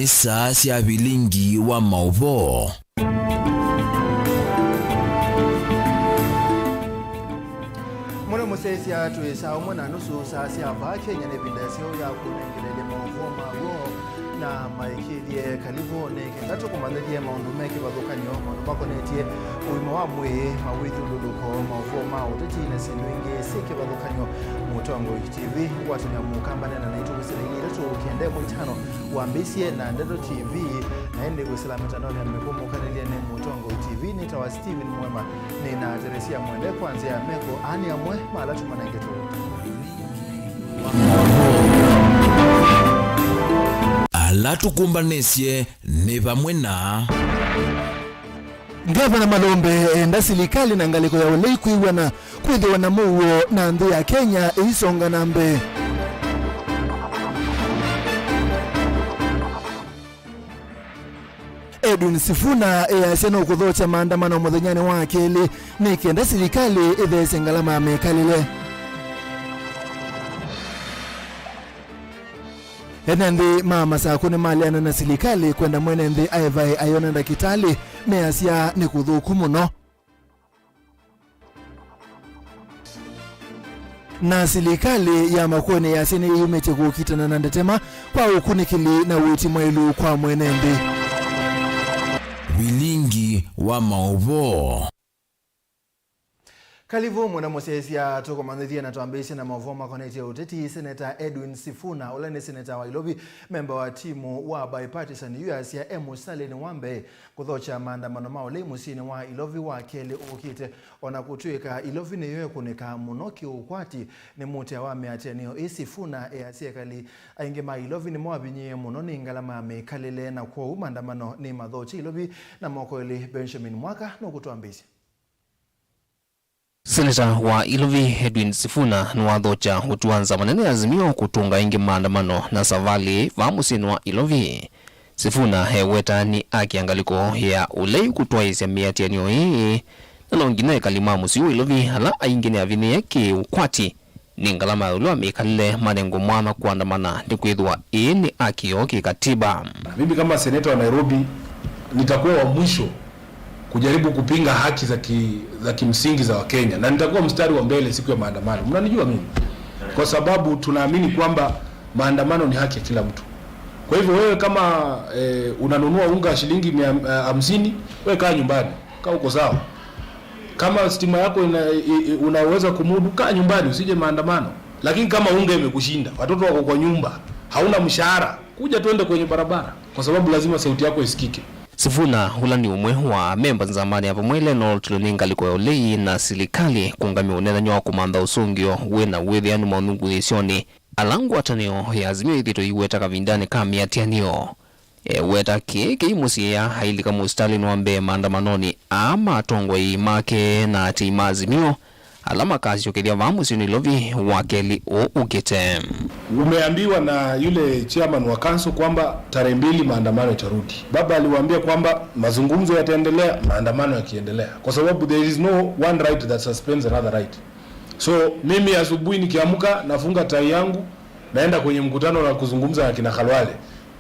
ni saa cia Vilingi wa Mauvoo. Mwana musesi atu saa umwana nusu saa cia Kenya ne bindasio ya kunengelele Mauvoo na maikidie kalibu ne kengato kumandelie maundu meke bathukanyo maundu bakonetie uima wa mwe mawithu luluko Mauvoo uteti na sinwingi sike bathukanyo mutongo TV watanya mukambane na naitu kusilingira tu kiende mwitano wambisie na Ndeto TV na ende kusila mitandao ya mekumu kanelie ne mutongo TV ni tawa Steven MUEMA ni na Teresia Mwende kuanzia meko ani ya mwe malatu manengeto alatukumbanesie ni vamwe na Gavana Malombe enda silikali na ngaliko ya ulei kuiwana kwithiwa na Mauvoo na nthi ya Kenya isonga nambe. Edwin Sifuna yasena ukuthocha maandamano muthenyani wa keli ni kenda silikali ithese ngalama mekalile. Enendi mama sakuni maliana na silikali kwenda mwenendi aivai ayonenda kitali measia ni kuthuku muno. Na silikali ya makweni yasini yumeche kukitana na ndetema kwa ukunikili na witi mwailu kwa mwenendi. Vilingi wa Mauvoo. Kalivu mwana musesi ya toko manthia na tuambisi na Mauvoo makoneti uteti Senator Edwin Sifuna ulani Senator wa Ilovi member wa timu wa bipartisan US ya Salin Wambe kuthocha maandamano maole musini wa Ilovi wa kele ukite onakutwika Ilovi ni yoye kunika munoki ukwati ni muti ya wame atenio Sifuna siekali aingema Ilovi ni mwabinye munoni ngalama mekalile na kwa maandamano ni madhochi Ilovi na mokoeli Benjamin Mwaka no kutuambisi. Senator wa Ilovi Edwin Sifuna nuwadhocha utuanza manene azimio kutunga ingi maandamano na savali vamusini wa Ilovi. Sifuna heweta ni akiangaliko ya ulei kutuaisya miati ya niyo hii na nongine kalimamu siyo Ilovi hala aingine avini yaki ukwati ni ngalama ya ulua mikalile manengo mwana kuandamana ni kuidhua ni akiyoki katiba. Mimi kama senator wa Nairobi nitakuwa wa mwisho kujaribu kupinga haki za kimsingi za Wakenya na nitakuwa mstari wa mbele siku ya maandamano. Mnanijua mimi. Kwa sababu tunaamini kwamba maandamano ni haki ya kila mtu. Kwa hivyo wewe kama unanunua unga shilingi 50, wewe kaa nyumbani. Kaa uko sawa. Kama stima yako unaweza kumudu, kaa nyumbani usije maandamano. Lakini kama unga imekushinda, watoto wako kwa nyumba, hauna mshahara, kuja tuende kwenye barabara kwa sababu lazima sauti yako isikike. Sifuna hula ni umwe wa memba nzamani hapa mwele no tuloninga liko ya ulei na silikali kungami unena nyo kumanda usungio wena wethi anu maunungu isioni alangu atanio ya azimio ithito iweta kavindane kami atianio weta keke imusi ya haili kama Stalin Wambe maandamanoni ama atongwa make na ati imazimio alama kazi yokedia vamusi ni Ilovi wakeli o ukete. Umeambiwa na yule chairman wa council kwamba tarehe 2 maandamano itarudi. Baba aliwaambia kwamba mazungumzo yataendelea, maandamano yakiendelea. Kwa sababu there is no one right that suspends another right. So mimi asubuhi nikiamka nafunga tai yangu naenda kwenye mkutano na kuzungumza na kina Khalwale.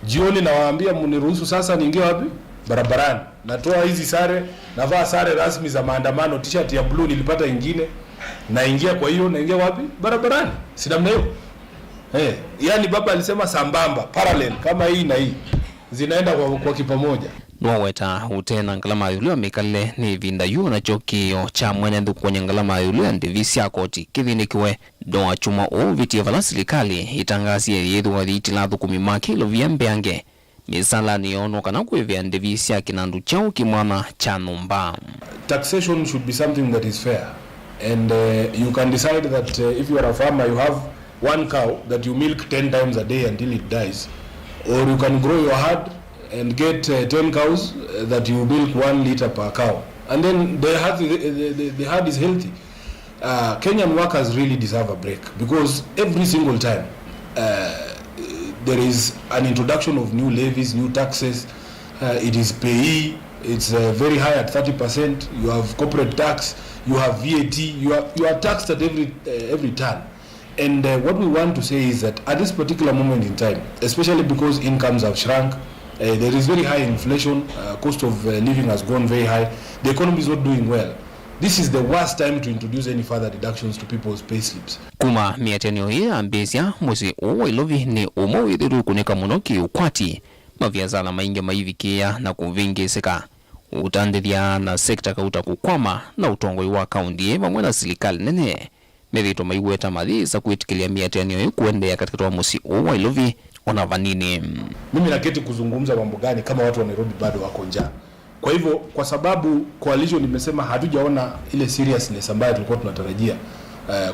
Jioni nawaambia mniruhusu sasa niingie wapi? Barabarani. Natoa hizi sare, navaa sare rasmi za maandamano, t-shirt ya blue nilipata ingine. Naingia kwa hiyo naingia wapi? Barabarani. Si namna hiyo. Yani baba alisema sambamba, parallel kama hii na hii zinaenda kwa kipamoja. Nwaweta utena ngalama yule mikale ni vinda yu na chokio cha mwenendu kwenye ngalama yule ndivisi ya koti kithinikiwe doa chuma o viti vala silikali itangazie yedu wa itiladhu kumimaki Ilovi mbeange misala ni ono kana kuevya ndivisi ya kinandu chao kimwana cha numba. Taxation should be something that is fair. And you can decide that if you are a farmer, you have one cow that you milk 10 times a day until it dies. Or you can grow your herd and get 10 cows that you milk 1 liter per cow. And then the herd is healthy. Kenyan workers really deserve a break because every single time there is an introduction of new levies, new taxes. It is payee. It's very high at 30%. You have corporate tax. You have VAT, you are taxed at every turn. And what we want to say is that at this particular moment in time, especially because incomes have shrunk, There is very high inflation, cost of living has gone very high, the economy is not doing well. This is the worst time to introduce any further deductions to people's pay slips. Kuma miatenio hii ambezia musi uwa ilovi ni umo idhiru kunika munoki ukwati maviazala maingi maivikia na kuvingisika utandithia na sekta kauta kukwama na utongoi wa kaundi mamwe na serikali nene mevito maiweta madhisa kuitikilia miatenio hii kuendea katika toa musi uwa ilovi onavanini. Mimi naketi kuzungumza mambo gani kama watu wa Nairobi bado wako njaa. Kwa hivyo kwa sababu coalition nimesema hatujaona ile seriousness ambayo tulikuwa tunatarajia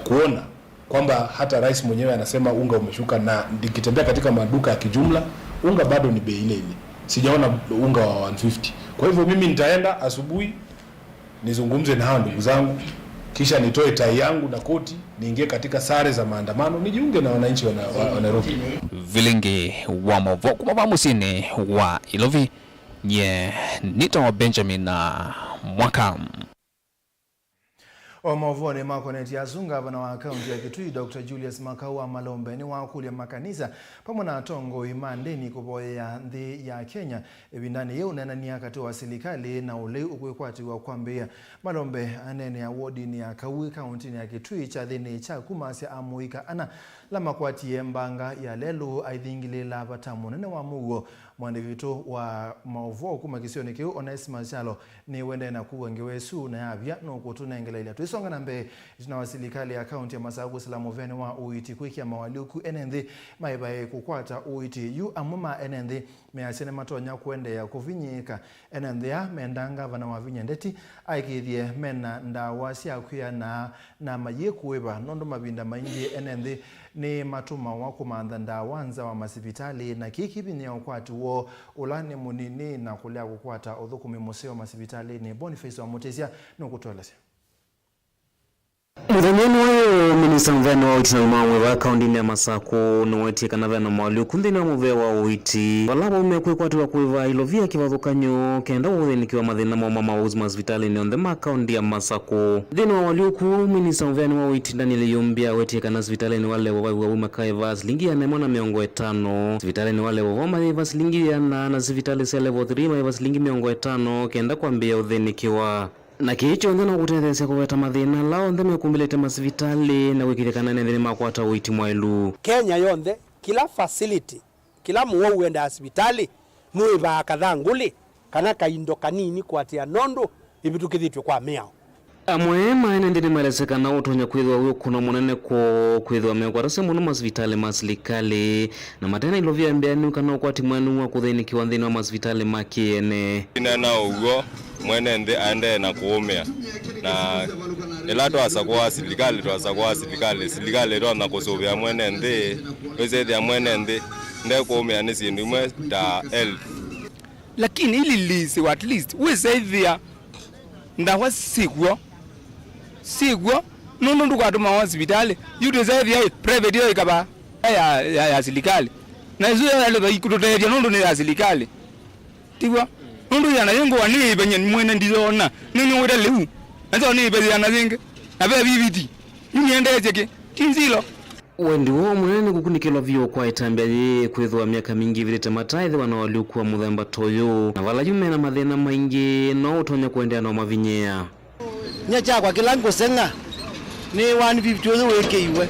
kuona kwamba hata rais mwenyewe anasema unga umeshuka, na nikitembea katika maduka ya kijumla unga bado ni bei ile ile. Sijaona unga wa 150. Kwa hivyo mimi nitaenda asubuhi nizungumze na hao ndugu zangu, kisha nitoe tai yangu na koti niingie katika sare za maandamano nijiunge na wananchi wa Nairobi. Vilingi wa Mauvoo kumava musini wa ilovi nye nita wa Benjamin na mwaka Mauvoo ni makoneti ya zunga vana wa kaunti ya Kitui Dr. Julius Makaua Malombe ni wakulia makanisa pamona tongo imandeni kuboya nthi ya Kenya ebindani yeu nanania kati wa serikali na ule ukwekwati wa kwambia Malombe anene ya wodi ni ya Kaui kaunti ya Kitui cha thini cha kumasya amuika ana lama kwati mbanga ya lelu aithingile la batamu nene wa Mugo mwanevito wa Mauvoo kuma kisioni kiu Onesima Chalo ni wende na kuwengewesu na yavya no kutuna ile tuisonga na mbe tunawasilikali ya kaunti ya Masagu Salamu vene wa uiti kwiki ya mawaliuku enenthi maibae kukwata uiti yu amuma enenthi measene matonya kuende ya kuvinyika enenthi ya mendanga vana wa vinyendeti aikithie mena ndawa cia kuya na mayekuweba nondo mabinda maingi enenthi ni matuma wa kumantha ndawanza wa masipitali na kikibinia ukwati wo ulani munini na kulia kukwata uthukumi museo masipitali ni Boniface wa Mutesia nukutolese. Muthanyeni wayo minista mvene wa uiti na umamwe wa kaundi ya Masako nuwetie kanavena mwali ukundhini wa muve wa uiti walaba umekwekwa wa kuiva ilovia kivathukanyo kenda uthinikiwa mathina mama wa uzima hospitali ni ondhe makaundi ya Masako dhini wa waliuku minista mvene wa uiti Daniel Yumbia wetie kana hospitali ni wale wa umakaiva silingi ya nemona miongo 5 hospitali ni wale wa maiva silingi ya na hospitali sa level 3 maiva silingi miongo 5 kenda kwambia uthinikiwa na kicho ndena kutethesia kuweta mathina lao ndeme kumbilete masivitali na wikithekana nendeni makwata uiti mwailu Kenya yonde kila facility kila muo uenda hospitali nuiva kathanguli kana kaindo kanini kwatia nondo ibitukithitwe kwa miao MUEMA enendeni maelesekana utonya kwithwa uyo kuno munene ko kwithwa mekwatase muno masivitali masilikali na matena ilovia mbiani kana ukwati mwanu wa kuthinikiwa nthini wa masivitali makiene inena ugo mwene nthi aende na kuumia na ila twasakwa serikali twana kusuvia mwene nthi wizethia mwene nthi nde kuumia ni sindu imwe ta health lakini ili lisi at least wizethia ndawa sigwo nondo ndukatuma wa hospitali yutezethia private yo ikaba ya serikali na izo yale ikutoteria nondo ni ya serikali tiwa nondo yana yengo wani benye mwene ndizona nini wira lewu nazo ni bezi yana zinge na be bibiti yuniende cheke kinzilo wendi wo munene kukunikilwa vyo kwa itambia kwithwa miaka mingi vilete mataithi wana waliukuwa muthemba toyo na vala yume na mathina maingi no utonya kuendea na mavinyea nyacha kwa kilango senga ni 150 weke iwe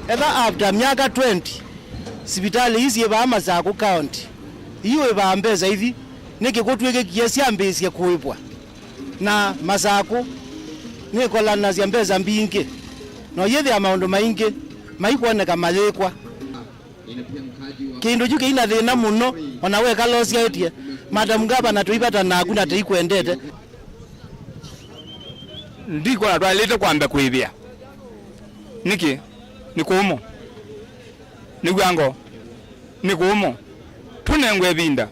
etha after miaka 20 hospitali hizi eba Masako county hiyo eba mbeza hivi nikikotweke kiasi ambezi kuipwa na Masako nikola na ziambeza mbinge no yethe ya maundu maingi maikuoneka malekwa kindu juke ina thina muno ona we kalosia etie madam gaba tuipata na hakuna teikuendete ndiko na twalete kwambe kuivia niki nikuumo nigwango nikuumo tunengwe binda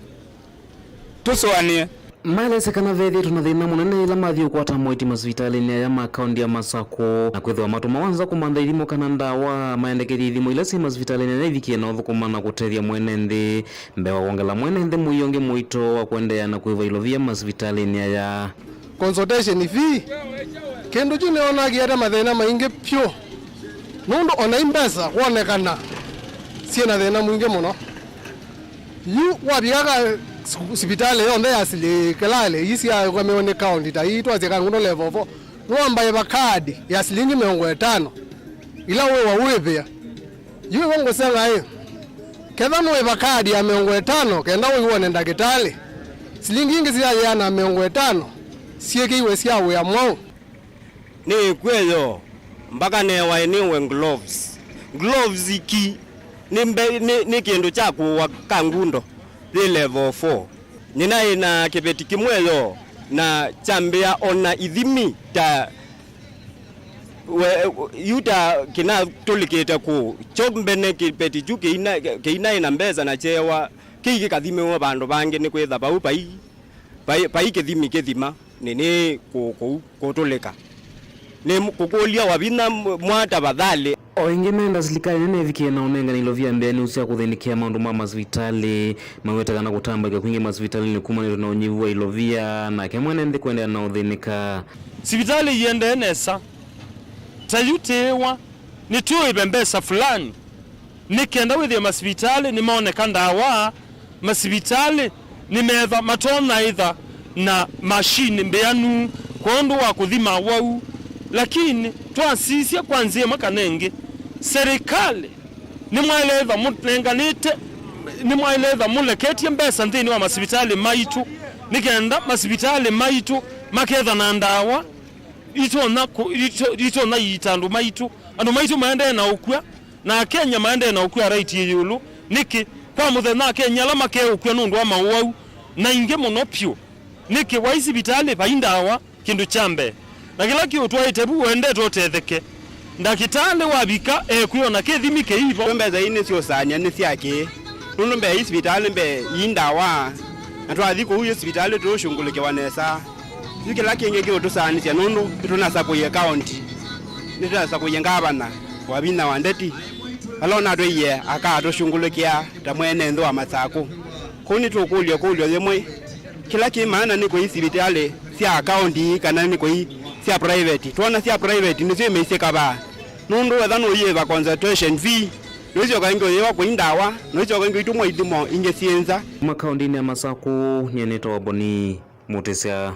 tusoanie maelesekana vethi tunathina munene ila mathi ukwata moiti masivitali ya makaundi ya Masako na kwithwa matuma wanza kumantha ithimo kana ndawa maendekeri ithimo ila si masivitali na ithikie na uthukumana kutethia mwene nthi mbewa wongela mwene nthi muionge muito wa kuendea na kwithwa ilovia masivitali ya consultation fee kendo june ona giata mathina maingi pyo nondo ona imbesa kuonekana siena thina mwingi muno yu wabiaga sibitali yonde yasilikalale isi ya kwa meone county ta itwa zeka nguno level 4 nuamba ya bakadi ya shilingi 50 ila wewe wawebe yule wangu sanga hiyo kedha mwe bakadi ya 50 kenda wewe uone kitale shilingi ingi zia yana 50 sieki iwe sia we amwo ni kweyo mpaka ne waeniwe gloves iki ni kindu cha kuwa kangundo the level 4 nina ina kibeti kimweyo na chambia ona idhimi ta yuta kina tuliketa ku chombene kibeti juke ina mbeza na chewa kiki kadhime wa bandu bange ni kwetha bau pai kithimi kithima nini kutulika ni kukulia wabina mwata badhali oingi menda serikali nene vikie na onenga nilovia mbeni usia kuthinikia maundu ma masivitali maweta kana kutamba kwa kwingi masivitali ni kumane na unyivu ilovia na kemwana ndi kwenda na uthinika sivitali yende nesa tayutewa ni tuo ibembesa fulani nikenda withia masivitali ni maoneka ndawa masivitali ni metha matona either na mashine mbeanu kondo wa kuthima wau lakini twasisia kwanzia makanenge serikali ni mwaeleza munenganite ni mwaeleza muleketi mbesa ndini wa masivitali maitu nikenda masivitali maitu maketha na ndawa ito na yitandu maitu andu maitu maende na ukwa na Kenya maende na ukwa right yulu niki kwa muthena Kenya la make ukwa nundu wa mawau na inge monopio niki wa isibitali baindawa kindu chambe na kila kitu twaitebu wende totetheke ndakitale wabika kuona kithimi keivo mbeza ine sio sanya ni siake nundu mbe isibitali mbe yindawa na twathi ku isibitali tushungulike wanesa kila kinge kio tusanisia nundu tunasa ku county ni tunasa ku ngabana wabina wandeti alona doye aka tushungulikia tamwene ndo amatsaku kuni tukulio yemwe kila kimana ni ku isibitali sia county kana ni ku sia private tuona sia private ni sio meiseka ba nundu wethano yeva concentration fee nizio kaingo yewa kuindawa nizio kaingo itumwa idimo inge sienza makaundini ya masaku nyeneta waboni mutesya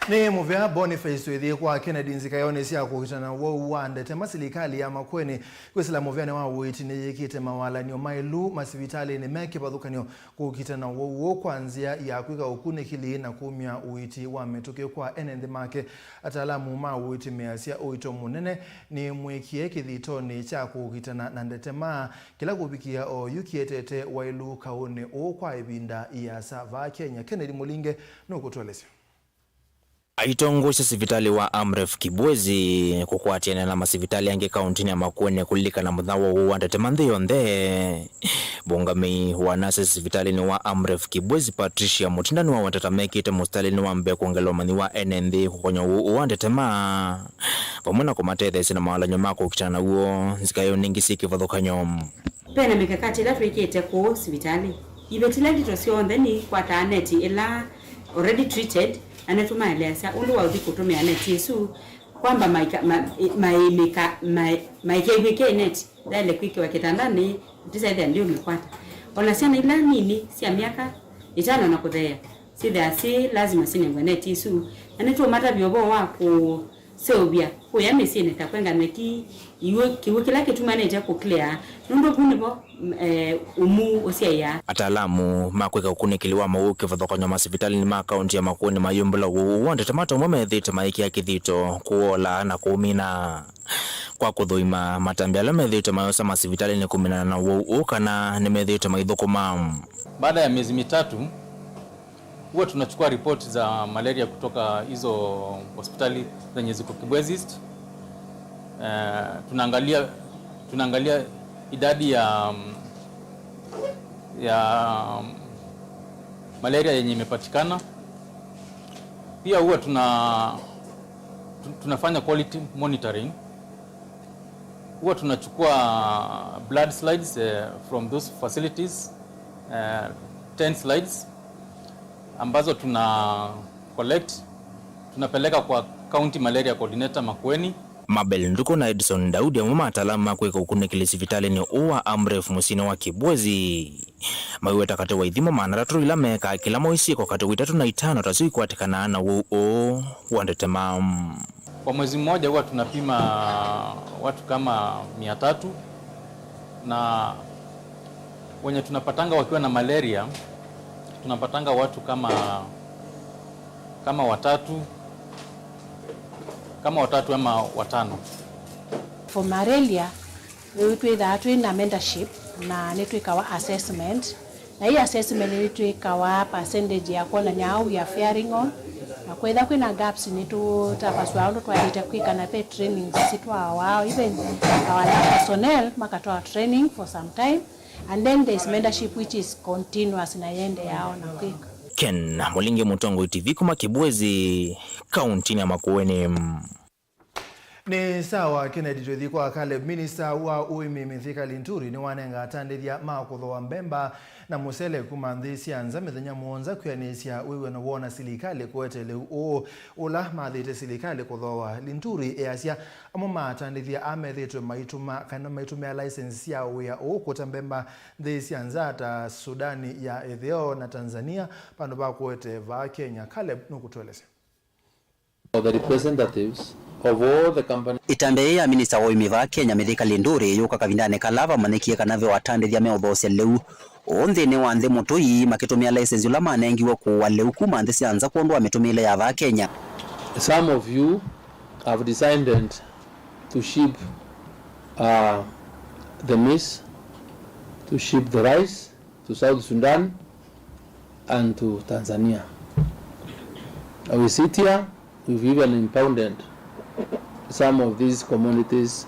ni muvea Boniface wethi kwa Kennedy nzikayone sia kukitana wo wandete masilikali ya makweni kwisila muvea ne wa witi ne yikite mawalanio mailu masivitali ne meke badhukanio kukitana wo kwanzia ya kwika ukune kili na kumya uiti wa metuke kwa enende make atalamu ma uiti measia uito munene ni mwekie kithitoni cha kukitana na ndetema kila kubikia o yukietete wailu kaone o kwa ibinda ya sava Kenya. Kennedy Mulinge no kutolesyo aitongosha sivitali wa Amref Kibwezi kukwatiana na masivitali yange kauntini ya Makueni kulika na mudhawa uwandete mandhiyo nde bongami wanase sivitali ni wa Amref Kibwezi Patricia Mutindani wa watatameki ite mustali ni wa mbe kuongelo mani wa NND kukonya uwandete ma pamuna kumatete sina mawala nyomako kichana uo zikayo ningisi kivadhoka nyom pena mikakati la tuikete ku sivitali ibetiladi tosio ni kwa taaneti ila already treated anatuma eleza undu wa kutumia net yesu kwamba maikeweke net dale kwiki wa kitandani ndisaidha ndio mkwata wanasema ila nini si miaka 5 na kuthea si lazima sine net yesu anatuma mata byobo wa ku Serbia ko ya mesine takwenga neki iwe kiwekela kitumane ja ku clear ndo kunibo umu osia atalamu makweka ukunikiliwa mauke vadhokonya masivitali ni makaunti ya Makueni mayumbula uwande tamato mwamethite maiki ya kithito kuola na kuumina kwa kuthuima matambiala methite mayosa masivitali ni kumina na ukana ni methite maithukuma baada ya miezi mitatu huwa tunachukua ripoti za malaria kutoka hizo hospitali zenye ziko Kibwezi East. Tunaangalia idadi ya malaria yenye imepatikana. Pia huwa tunafanya quality monitoring. Huwa tunachukua blood slides from those facilities, 10 slides ambazo tuna collect tunapeleka kwa county malaria coordinator Makueni Mabel Nduko na Edison Daudi amama atalama kweka ukunekele sivitali ni uwa Amref musina wa Kibwezi. Maiweta kate wa idhima manaratu ila meka kila moisi kwa kate witatu na itano tasui kwa tikana na WUO wandetema. Kwa mwezi mmoja huwa tunapima watu kama 300 na wenye tunapatanga wakiwa na malaria tunapatanga watu kama watatu ama 5. For malaria we twitha na mentorship na nitwikawa assessment na hii assessment nitwikawa percentage ya kuona nyau ya faring on na kwetha kwina gaps nitutapaswa ndo twalite kwika na pe training sitwa wao even our personnel makatoa training for some time and then there is mentorship which is continuous na yende yao na kwika. Ken Mulingi Mutongo TV kuma Kibwezi kaunti ya Makueni. Ni sawa Kennedy Jothi kwa Caleb Minister wa uimi thirikali Nturi ni wanenga atandiria makutho wa Mbemba na musele kumanthisia anza mithenya muonza kwianisya wiwe na wona silikali kwetele ula mathite silikali kuthowa Linturi easia amuma atandithia amethitwe maituma license ya wia ukuta Mbemba thisia anza ta Sudani ya Ethiopia na Tanzania pano ba kwete va Kenya. Caleb nukutweleze. The representatives of all the companies. Itambe ya minister wa imiva Kenya mithika Linduri yuka kavindane kalava manekie kanave watandithia meothose leu onde ne wanthe mutoi makitumia license ula manengiwe kuwa leu kuma nthisi anza kuondwa mitumile ya va Kenya. Some of you have decided to ship the maize, to ship the rice to South Sudan and to Tanzania. We sit here, we've even impounded some of these commodities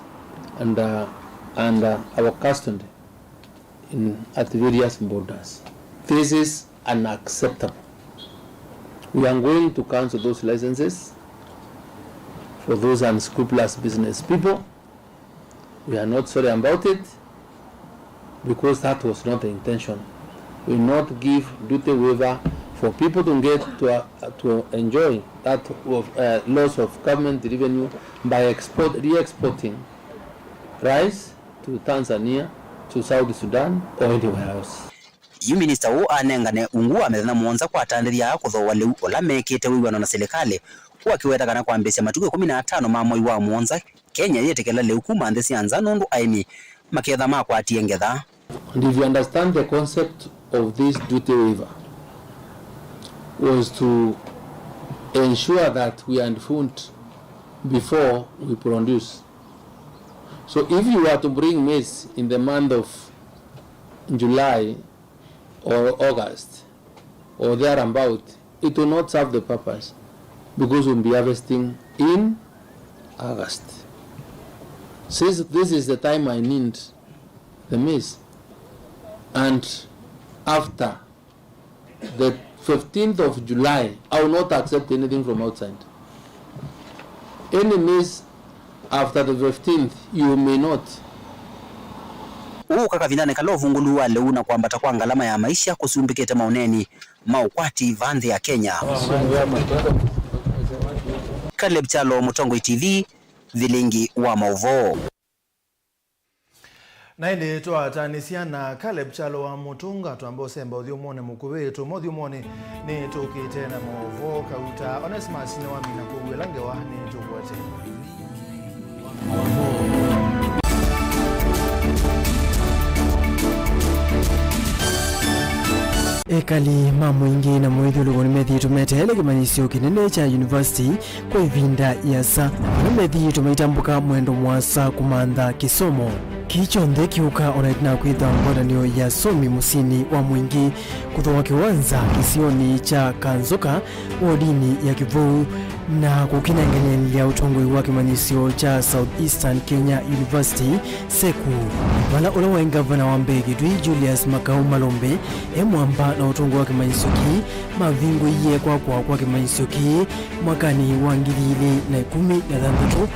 and our custody at various borders. This is unacceptable. We are going to cancel those licenses for those unscrupulous business people. We are not sorry about it because that was not the intention. We will not give duty waiver for people to get to enjoy that loss of government revenue by re-exporting rice to Tanzania, to South Sudan or anywhere else. Yu minister wo anengane ungu amethana muonza kwa atandithia kuthowa leu ola mekite wiwano na serikali kwa kiweta kana kwambisia matuko 15 ma mwai wa muonza Kenya yetekela leu kuma nthisi anza nundu aimi maketha makwa atiengetha. And if you understand the concept of this duty waiver was to ensure that we are informed before we produce. So if you were to bring maize in the month of July or August or thereabout, it will not serve the purpose because we'll be harvesting in August. Since this is the time I need the maize, and after the 15th of July, I will not accept anything from outside. Any maize after the 15th, you may not. Kaka vindane kalovu nguluwa leuna kwa mbata kwa ngalama ya maisha kusumbikete mauneni maukwati vandhi ya Kenya. Caleb Chalo, Mutongo TV, Vilingi wa Mauvoo. Naende twatanisia na Caleb Chalo wa Mutunga tuambao semba uthiumone mukuwetu mothiumone ni tukite na Mauvoo kauta Onesimus ni wamina kuwelange wa ni tukwate Ekali mamu ingi na mwezi ulugoni methi tumete hele kimanyisio kinene cha university kwa ivinda yasa na methi tumeitambuka mwendo mwasa kumandha kisomo kichonde kiuka onaitina kwitha mwadanio ya somi musini wa mwingi kuthowa kiwanza kisioni cha Kanzoka wodini ya Kivuu na kukinangelia utongoi wa kimanyisio cha Southeastern Kenya University seku wala ula wa gavana wa Mbegitwi Julius Makau Malombe emwamba na utongoi wa kimanyisio ki mavingo iye kwa kimanyisio ki mwakani wa 2013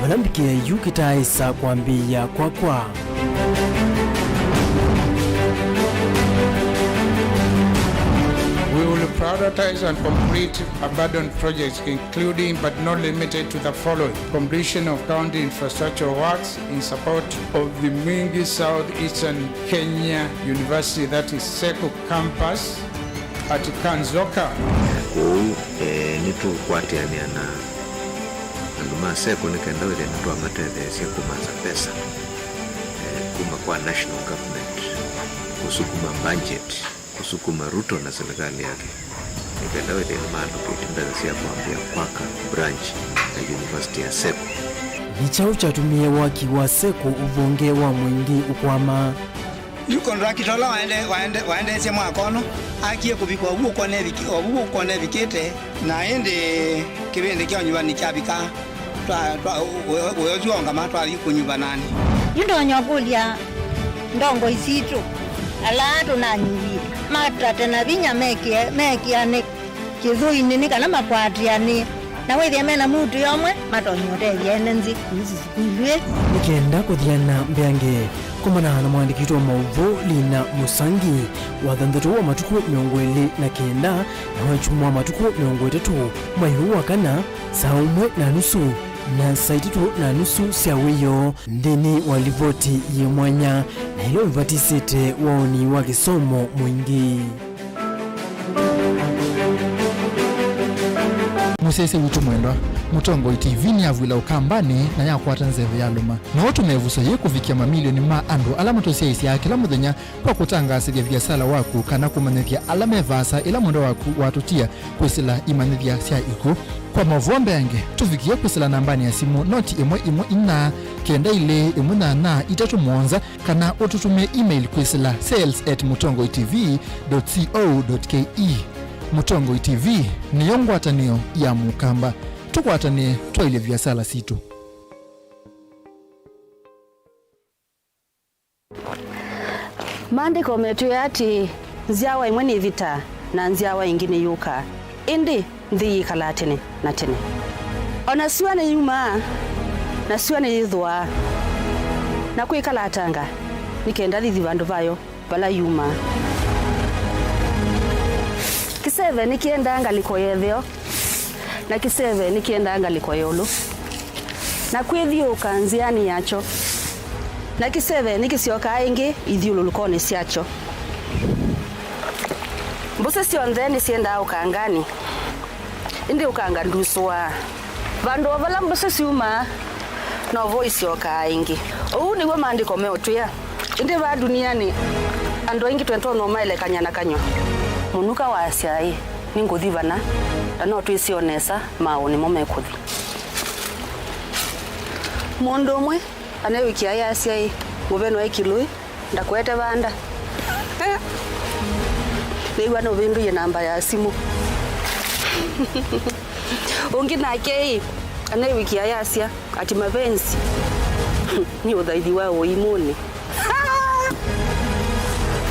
walambikia yukitaisa kwambia kwa We will prioritize and complete abandoned projects, including but not limited to the following: completion of county infrastructure works in support of the Vilingi Southeastern Kenya University, that is SECO campus at Kanzoka. Nitu kuatiania na nduma SECO nikaenda wile nitoa matende siya kumanza pesa kuma kwa national government kusukuma budget kusukuma Ruto na serikali yake nikaenda wile maana kuitembeza siya kuambia kwaka branch na university ya SECO Lichao chatumie waki wa SECO uvonge wa mwingi ukwama yuko ndakitola waende sema mwakono akie kubikwa ubu kone vikete na ende kibende kya nyumbani kyabika wewe ngama twali kunyumba nani yundo nyabulia ndongo isitu ala tunanyiri matrate na binya meki ane kizui nini kana makwati yani na wewe mena mutu yomwe matonyote yenenzi kuzikulwe nikenda kuthiana mbyange kumana na mwandikitwa Mauvoo lina musangi wathanthatu wa matuku 29 na wachumwa matuku 30 mwaihu wa kana saa 1:30 na saa 3:30 cia wiyo ndini wa ripoti ye mwanya na ilo ivatisite waoni wa kisomo mwingi. Musese witu mwendwa Mutongo TV ni avwila ukambani na yakwata nzeve ya luma na watu mevuso ye kuvikia mamilioni ma andu alama tosia isi ya kila muthenya kwa kutangasithia biasala waku kana kumanithia alama evasa ila mwendo waku watutia kwisila imanithia sia iku kwa Mauvoo mbenge tuvikia kwisila nambani ya simu noti ina kenda ile na itatu mwonza kana ututumia email kwisila sales@mutongotv.co.ke. Mutongo TV ni yongwatanio ya mukamba tukwatanie twaile biasala situ. Maandiko metu yati nziawa imwe ni vita na nziawa ingine yuka indi nthi kalatene na tene ona siwa ni yuma na siwa ni yithwa na kwikalatanga nikenda thithi vandu vayo vala yuma kiseve nikienda ngaliko yetheo na kiseve nikienda ngaliko yolo na kwithiuka nziani yacho na kiseve nikisioka ingi ithiululukoni siacho mbuse sionthe nisienda ukangani indi ukanga nduswa vandu vala mbuse siuma no voice yoka ingi uu niguo maandiko meotwia indi va duniani andu ingi twento no maelekanya na kanyo munuka wa asiai ninguthi vana no twisionesa maoni momekuthi mundu umwe anewikia ya asiai muveno wa ikilui ndakwete vanda niwa no vindu ye namba ya simu ungi nake anewikia ya asia ati mavensi ni uthaithi wa uimuni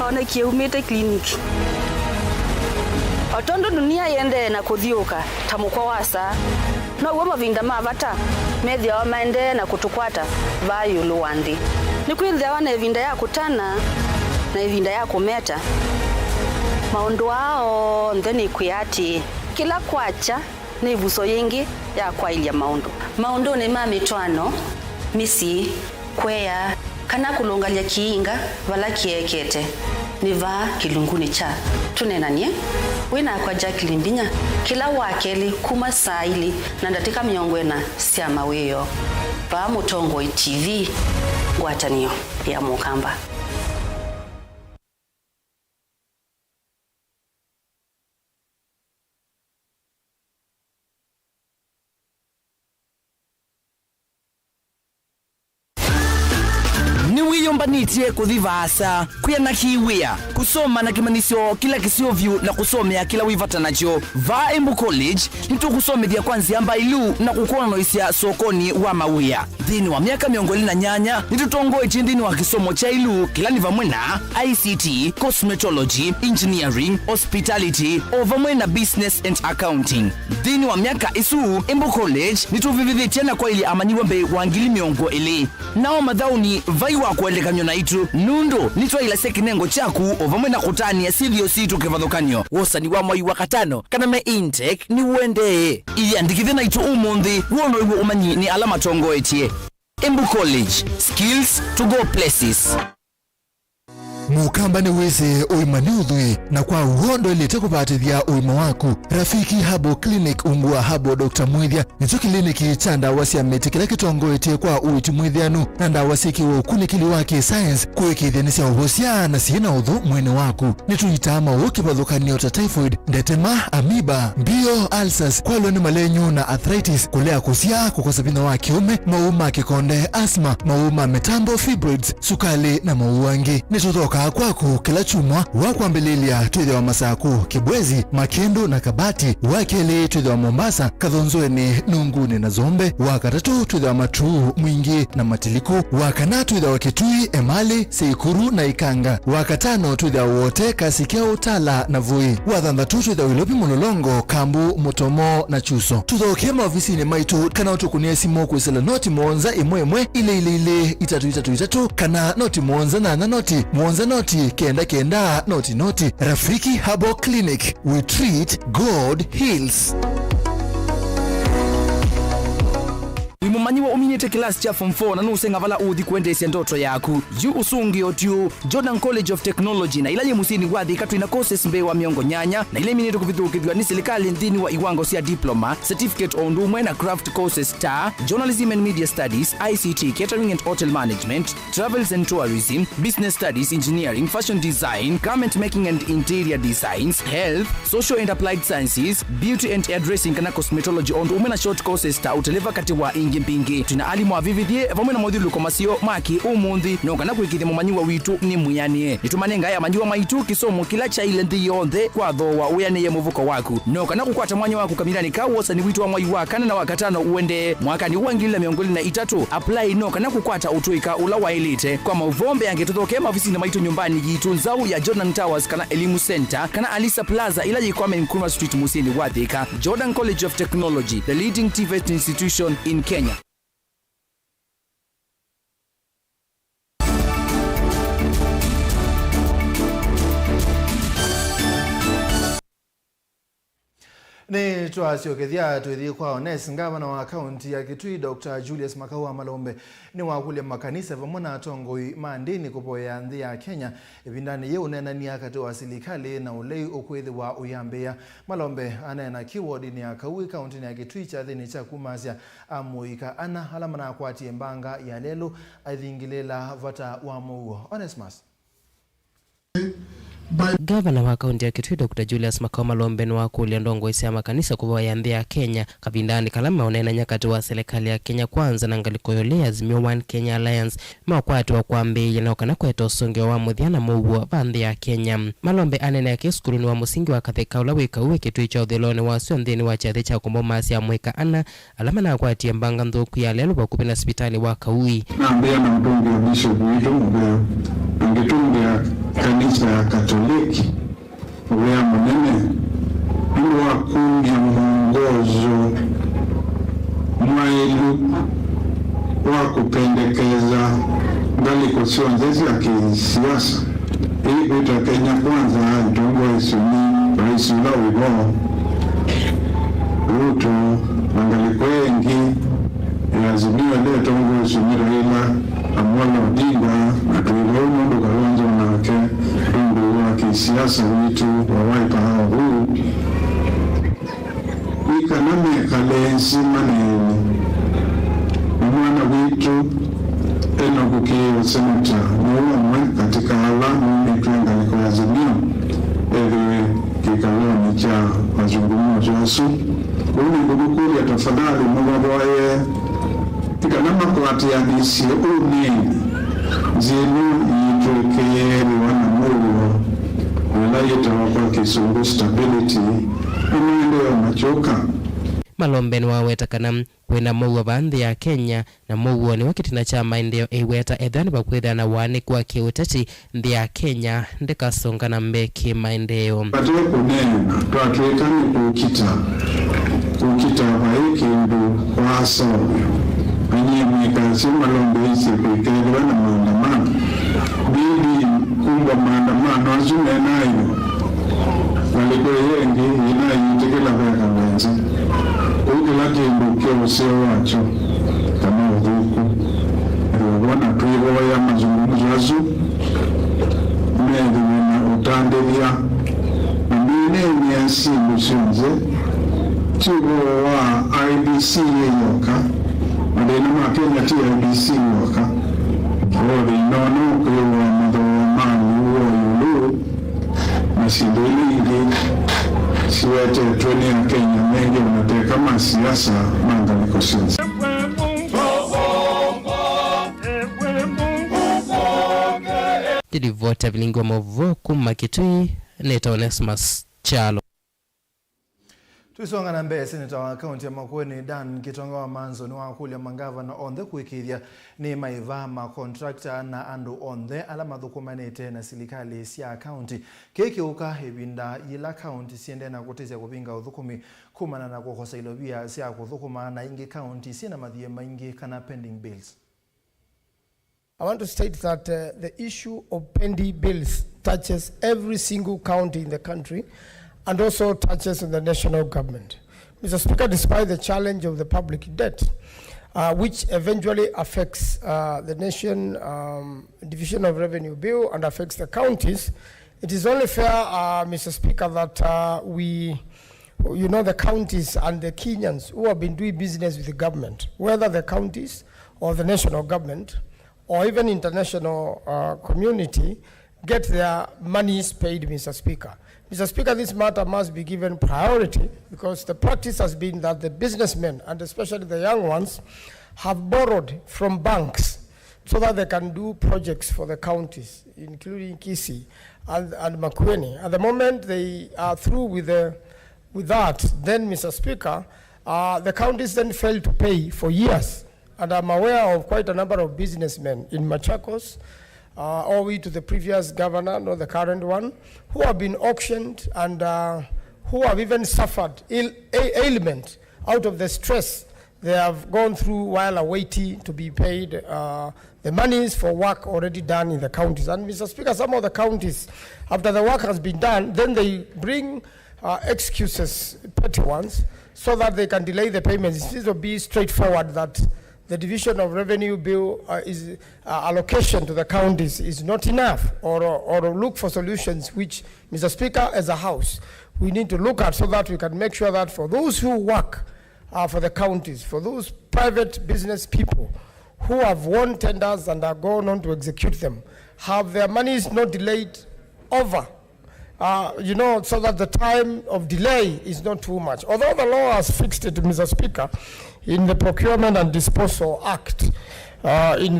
ona kiumite kliniki otondo dunia yende na kuthiuka tamukwa wasa no goma vinda mavata methia wa maende na kutukwata vayu luwandi ni kwithia wana vinda ya kutana na vinda ya kumeta maundu wao ndeni kuyati kila kwacha ni vuso yingi ya kwailia maundu ni mamitwano misi kweya kana kulungalia kiinga vala kiekete niva kilunguni cha tunenanie wina kwa Jacqueline Binya kila wakeli kuma saili na ndatika miongwena sia maweyo pa Mutongo TV ngwatanio ya mukamba. Nitie kuthivasa kuyana kiwia kusoma na kimanisio kila kisiovyu na kusomea kila wivata nacho va Embu College nitukusomethia kwanzi amba ilu na kukona noisia sokoni wa mawia dhini wa miaka miongoli na nyanya nitutongo echindini wa kisomo cha ilu kila ni vamwena ICT, cosmetology, engineering, hospitality ovamwena business and accounting dhini wa miaka isu Embu College nituvivithi tena kwa ili amaniwembe wa ngili miongo ili nao madhauni vaiwa wa kuelekanyo na itu nundu nitwa ila sekinengo chaku ovamwe na kutania sivyo situ kivadhokanyo wosa ni wa mwai wa katano kana me intake ni uende iandikithe na itu umundi wono iwo umanyi ni alama tongo etie Embu College, skills to go places. Mukamba ni wese uimani udhui na kwa uhondo ilete kupatithia uima waku. Rafiki Habo Clinic ungua Habo Dr. Mwithia nicho kliniki chanda wasia meti kila kitongo etie kwa uiti mwithianu na ndawasiki wa ukunikili wake science kuwekithianisia uhosia na siena udhu mwene waku. Nituitama ukipathukanio ta typhoid, ndetema, amiba, bio, ulcers, kwalo ni malenyu na arthritis, kulea kusia, kukosa vina wa kiume, mauma kikonde, asma, mauma metambo, fibroids, sukali na mauangi. Nitutoka kwaku kila chumwa wakwambililia twithe wa Masaku, Kibwezi, Makendo na Kabati, wakeli twithe wa Mombasa, Kathonzoeni, Nunguni na Zombe, wakatatu twithe wa Matuu, Mwingi na Matiliku, wakana twithe wa Kitui, Emali, Seikuru na Ikanga, wakatano twithe wa wote Kasikeo, Tala na Vui, wathanthatu twithe wa Ilopi, Mulolongo, Kambu, Mutomo na Chuso. Tuthokema ofisini maitu kana utukunia simu kwisela noti mwonza imwemwe ile itatu kana noti mwonza na noti mwonza noti kenda noti. Rafiki Habo Clinic, we treat, God heals. Imumanyiwa uminyete kilasi cha form 4 na nusenga vala uthi kuendesia ndoto yaku yu usungi otiu Jordan College of Technology na ilaye musini wathi katwina courses mbewa miongo nyanya na ile minito kuvithukithwa ni serikali nthini wa iwango cia diploma, certificate on ndumwe na craft courses ta journalism and media studies, ICT, catering and hotel management, travels and tourism, business studies, engineering, fashion design, garment making and interior designs, health, social and applied sciences, beauty and hairdressing kana cosmetology on ndumwe na short courses ta uteleva kati wa mpingi. Tuna alimu wa vivithie vamwe na modhulu komasio maki umundi nongana kwikithia mumanyiwa witu ni muyanie nitumanenga ya manyiwa maitu kisomo kila cha ile nthi yonthe kwa thowa uyanie muvuko waku nongana kukwata mwanya waku kamilani ka wosa ni witu wa mwai wa kana na wakatano uende mwaka ni uangilila miongoli na itatu apply nongana kukwata utuika ula wa elite kwa mauvombe yange tuthoke mafisi na maitu nyumbani jitu nzau ya Jordan Towers kana Elimu Center kana Alisa Plaza ila jikwame Nkrumah Street Musini Wathika. Jordan College of Technology, the leading TVET institution in Kenya. Ni twasiokethia twithi kwa Ones ngavana wa kaunti ya Kitui Dr. Julius Makaua Malombe ni wakulia makanisa vamwe na atongoi mandini kupoya nthi ya Kenya ivindani ye unenania kati wa serikali na ulei ukwithi wa uyambia. Malombe anena keyword ni ya Kaui kaunti ya Kitui cha thini cha kumasya amuika ana alama na kwatie mbanga ya lelo aithingilela vata wa Mauvoo. Onesmas Gavana wa kaunti ya Kitui Dr. Julius Makaua Malombe ni wakulia ndongo isi ya makanisa kupoya nthi ya Kenya kavindani kalama unena nyakati wa serikali ya Kenya kwanza na ngalikoyole Azimio One Kenya Alliance makwati wa kwambi na ukana kweta usungio wa muthiana Mauvoo va nthi ya Kenya. Malombe anena kisukuru ni wa musingi wa kathika ula wika uwe Kitui cha uthiloni wasio nthini wa chathi cha kumbomasi ya mwika ana alama na kwatia mbanga nthuku ya lelo wa kupina hospitali wa Kaui na mbea na mtungi wa bishop witu mbea angitungi ya kanisa ya Katoliki wea munene iwa kungia mwongozo mwailu wa kupendekeza ngaliko sionzezi ya kisiasa ili kuita Kenya kwanza itongo isuni raisi ula Wiboo Ruto ngaliko wengi Azimio ile tongo isuni Raila Amolo Odinga na tuilo mundu kalonzo manake rundu wa kisiasa witu wa waipa hao huu ikaname kalensi maneni mwana witu eno kukiyo senata muumwe katika alamu mitwenga liko Azimio ewe kikaloni cha mazungumuzo asu uni kudukuli ya tafadhali mwabaye ikanama kwati ya disi unini zinu yitwekeyeri wana Mauvoo wilayeta wapa kisungu stability unaendewa machoka. Malombe ni waweta kana kwina Mauvoo va nthi ya Kenya na Mauvoo ni wakitina cha maendeleo iweta ethani vakwitha na wani kwa kiuteti nthi ya Kenya ndikasonga na mbeki maendeleo patile kunena twatwekani kukita vaiki ndu waso Anyi mwikasi Malombe isi kuikelewa na maandamano azume nayo walikuwa yengi inayitekela veka wenzi ukila kindu kyoseo wacho kama udhuku wabona tuivo ya mazungumzo azu meri wina utandelia mbine miensindu sinze chivo wa IBC yeyoka madena makenya ti IBC yoka wori nono kuyo wa madhomani uo yulu masindolili siwete tueni ya Kenya mengi unateka masiasa mangaliko sinze. Tilivota Vilingi wa Mauvoo kuma Kitui neta Onesmus Chalo. Tuisonga na mbele seneta wa kaunti ya Makueni Dan Kitonga wa Manzo ni wakulia mangavana onthe kuikiria ni maiva ma contractor na andu onthe ala mathukumanite na serikali cia kaunti keki uka ibinda ila kaunti siende na kutizia kupinga uthukumi kumana na kukosa ilobia cia kuthukuma na ingi kaunti sina mathie maingi kana pending bills. I want to state that the issue of pending bills touches every single county in the country and also touches the national government. Mr. Speaker, despite the challenge of the public debt, which eventually affects the nation division of revenue bill and affects the counties, it is only fair, Mr. Speaker, that the counties and the Kenyans who have been doing business with the government, whether the counties or the national government, or even international community, get their monies paid, Mr. Speaker. Mr. Speaker, this matter must be given priority because the practice has been that the businessmen, and especially the young ones, have borrowed from banks so that they can do projects for the counties, including Kisii and Makueni. At the moment they are through with that, then, Mr. Speaker, the counties then fail to pay for years. And I'm aware of quite a number of businessmen in Machakos, owing to the previous governor, not the current one, who have been auctioned and who have even suffered ailment out of the stress they have gone through while awaiting to be paid the monies for work already done in the counties. And Mr. Speaker, some of the counties, after the work has been done, then they bring excuses, petty ones, so that they can delay the payments. This will be straightforward that the division of revenue bill allocation to the counties is not enough, or look for solutions which, Mr. Speaker, as a house, we need to look at so that we can make sure that for those who work for the counties, for those private business people who have won tenders and are going on to execute them, have their monies not delayed over, so that the time of delay is not too much. Although the law has fixed it, Mr. Speaker, in the Procurement and Disposal Act, in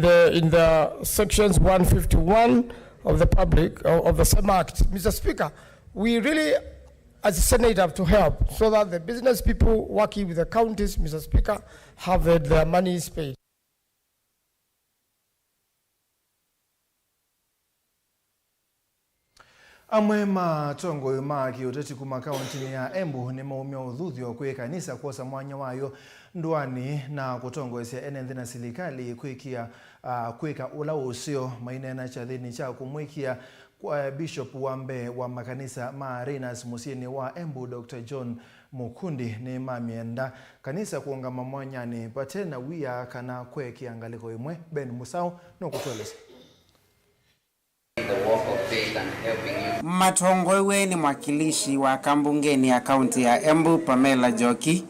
the sections 151 of the same act, Mr. Speaker, we really, as a Senate, have to help so that the business people working with the counties, Mr. Speaker, have their monies paid. MUEMA tongo yumaki uteti kuma kaunti ya Embu ni maumia udhuthio kwe kanisa kuosa mwanya wayo nduani na kutongoesya enenthi na serikali kwika ula usio mainena chathini cha kumwikia kwa Bishop Wambe wa makanisa Marinas Musieni wa Embu Dr. John Mukundi ni mamienda kanisa kuongama mwanyani patena wia kana kwe kiangaliko imwe Ben Musau no kutolesa. Matongwewe ni mwakilishi wa kambungeni ya kaunti ya Embu Pamela Joki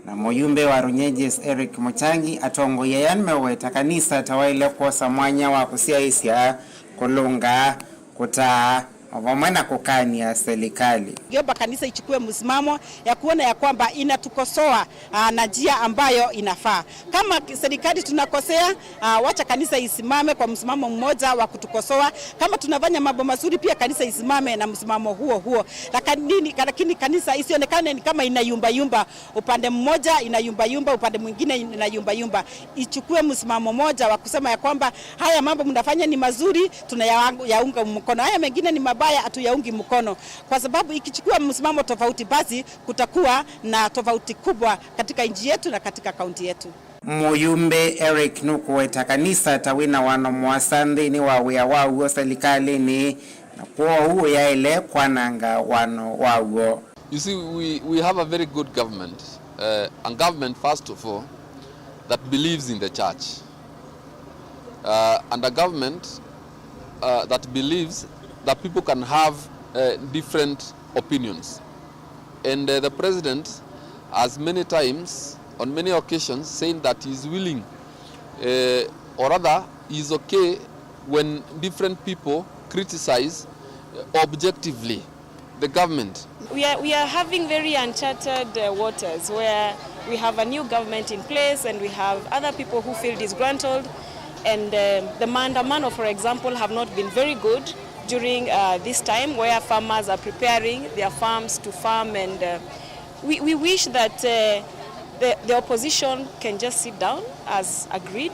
na muyumbe wa Runyejes Eric Muchangi atongo yeyan meweta kanisa tawaile kuosa mwanya wa kusiaisia kulunga kutaa wamana kukani ya serikali. Giomba kanisa ichukue msimamo ya kuona ya kwamba inatukosoa na njia ambayo inafaa. Kama serikali tunakosea, wacha kanisa isimame kwa msimamo mmoja wa kutukosoa. Kama tunafanya mambo mazuri pia kanisa isimame na msimamo huo. Lakini kanisa isionekane ni kama inayumba upande mmoja, inayumba upande mwingine inayumba. Ichukue msimamo mmoja wa kusema ya kwamba haya mambo mnafanya ni mazuri, tunayaunga mkono. Haya mengine ni mabaya, hatuyaungi mkono. Kwa sababu ikichukua msimamo tofauti basi kutakuwa na tofauti kubwa katika nchi yetu na katika kaunti yetu. Muyumbe Eric Nukuweta kanisa tawina wano mwasandi ni wawia wao serikali ni na kwa huo yaile kwananga wano wawo. You see, we have a very good government, a government first of all that believes in the church, and a government that believes that people can have different opinions. And the president has many times, on many occasions, saying that he's willing, or rather, is okay when different people criticize objectively the government. We are having very uncharted waters where we have a new government in place and we have other people who feel disgruntled, and the maandamano, for example, have not been very good during this time where farmers are preparing their farms to farm, and we wish that the opposition can just sit down as agreed,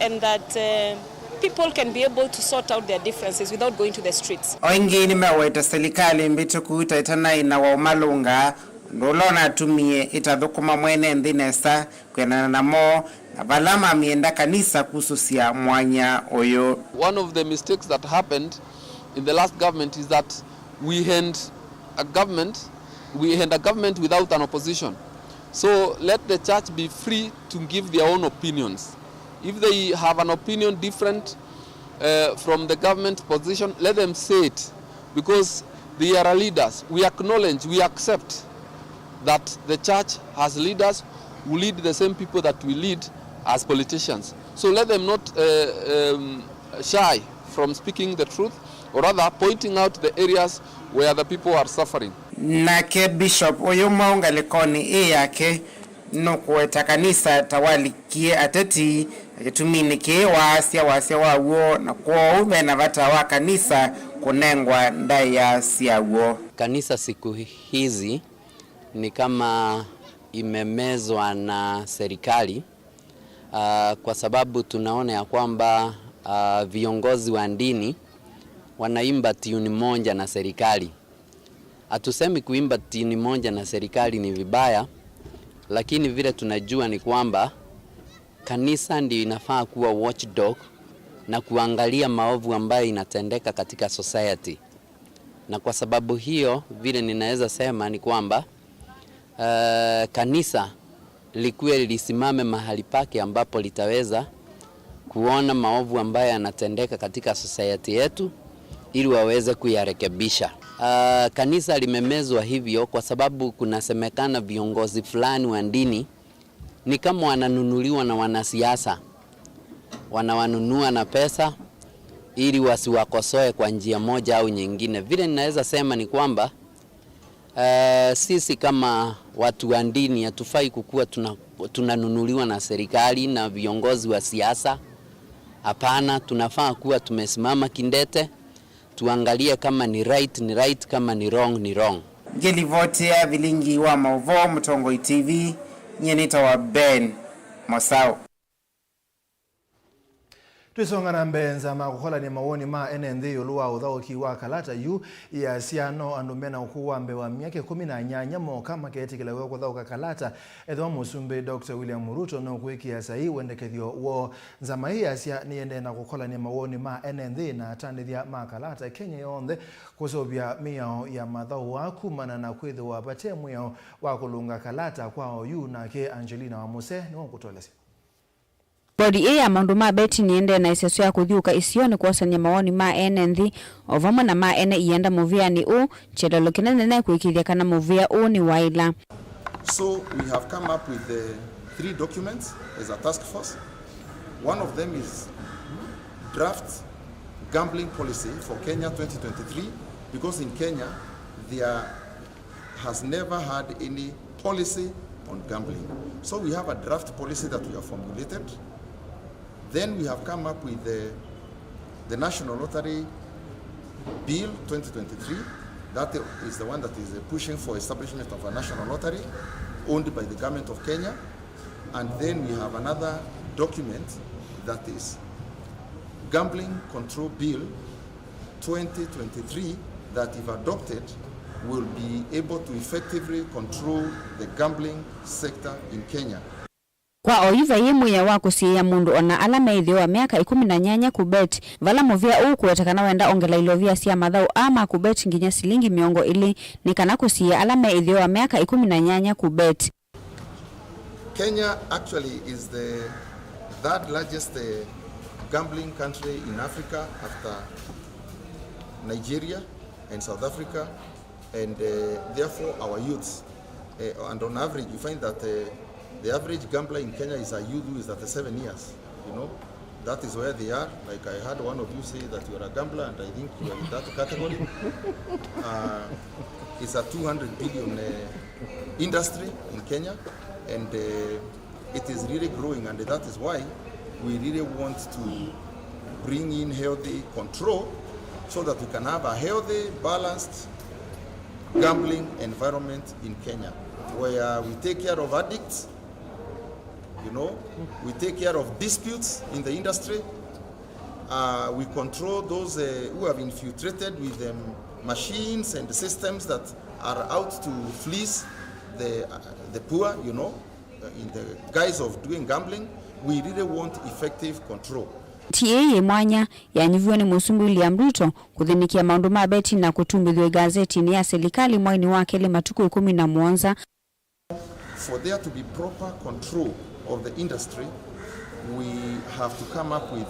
and that people can be able to sort out their differences without going to the streets. Oingi nimeweta serikali mbitu kuita itana ina wa umalunga ndolona tumie itathukuma mwene ndinesa kwenana na mo na balama mienda kanisa kususia mwanya oyo. One of the mistakes that happened in the last government is that we hand a government without an opposition. So let the church be free to give their own opinions. If they have an opinion different from the government position, let them say it, because they are leaders. We acknowledge, we accept that the church has leaders who lead the same people that we lead as politicians. So let them not shy from speaking the truth, or rather pointing out the areas where the people are suffering. Nake Bishop Oyumaunga Lekoni yake no kuweta kanisa tawalikie ateti akituminikie wasia wawo na kwa ume na vata wa kanisa kunengwa ndai ya siawo. Kanisa siku hizi ni kama imemezwa na serikali, kwa sababu tunaona ya kwamba viongozi wa dini wanaimba tuni moja na serikali. Hatusemi kuimba tuni moja na serikali ni vibaya, lakini vile tunajua ni kwamba kanisa ndio inafaa kuwa watchdog na kuangalia maovu ambayo inatendeka katika society. Na kwa sababu hiyo vile ninaweza sema ni kwamba kanisa likuwe lisimame mahali pake ambapo litaweza kuona maovu ambayo yanatendeka katika society yetu ili waweze kuyarekebisha. Kanisa limemezwa hivyo kwa sababu kunasemekana viongozi fulani wa dini ni kama wananunuliwa na wanasiasa. Wanawanunua na pesa ili wasiwakosoe kwa njia moja au nyingine. Vile ninaweza sema ni kwamba sisi kama watu wa dini hatufai kukuwa tunanunuliwa na serikali na viongozi wa siasa. Hapana, tunafaa kuwa tumesimama kindete, tuangalie kama ni right, kama ni wrong. Ngelivotea Vilingi wa Mauvoo, Mtongo TV, nyenita wa Ben Mosao. Twisonga na mbenza makukola ni mawoni ma NND yoluwa udhauki wa kalata yu ya siano andumena ukuwambe wa miake 18 moka maketi kila weko dhauka kalata edwa musumbe Dr. William Ruto no kuiki ya sahi wendekethio wo nzama hii asia niende na kukola ni mawoni ma NND na tandithia ma kalata Kenya yonde kusobia miao ya madhau waku mana na kwethe wapate mweo wakulunga kalata kwao yu na ke Angelina wa Muse ni wakutolesi. Bodi ya maundu ma beti niende na iseso ya kuthiuka isioni kuosania mawoni ma NND ovamwe na ma ene ienda muvia ni u chedolo kinene na kuikithia kana muvia u ni waila. So we have come up with 3 documents as a task force. One of them is draft gambling policy for Kenya 2023, because in Kenya there has never had any policy on gambling. So we have a draft policy that we have formulated. Then we have come up with the National Lottery Bill 2023. That is the one that is pushing for establishment of a national lottery owned by the government of Kenya. And then we have another document that is Gambling Control Bill 2023 that, if adopted, will be able to effectively control the gambling sector in Kenya. Kwa oiva yemwe ya wako siya mundu ona alama ithio wa miaka 18 kubet vala movia ukuwetekana wenda ongela ilovia sia mathau ama kubet nginya silingi miongo ili nikana kusiya alama ithio wa miaka 18 kubet. Kenya actually is the third largest gambling country in Africa after Nigeria and South Africa, and therefore our youths, and on average you find that the average gambler in Kenya is a youth who is 37 years, you know. That is where they are. Like I heard one of you say that you are a gambler, and I think you are in that category. It's a 200 billion industry in Kenya, and it is really growing, and that is why we really want to bring in healthy control so that we can have a healthy, balanced gambling environment in Kenya, where we take care of addicts, you know, we take care of disputes in the industry, we control those who have infiltrated with machines and systems that are out to fleece the poor, you know, in the guise of doing gambling. We really want effective control. Tiye mwanya yanyiviwa ni Musumbi William Ruto kuthinikia maundu ma beti na kutumbithwa gazeti ni ya serikali mwaini wake ile matuku 17. For there to be proper control of the industry, we have to come up with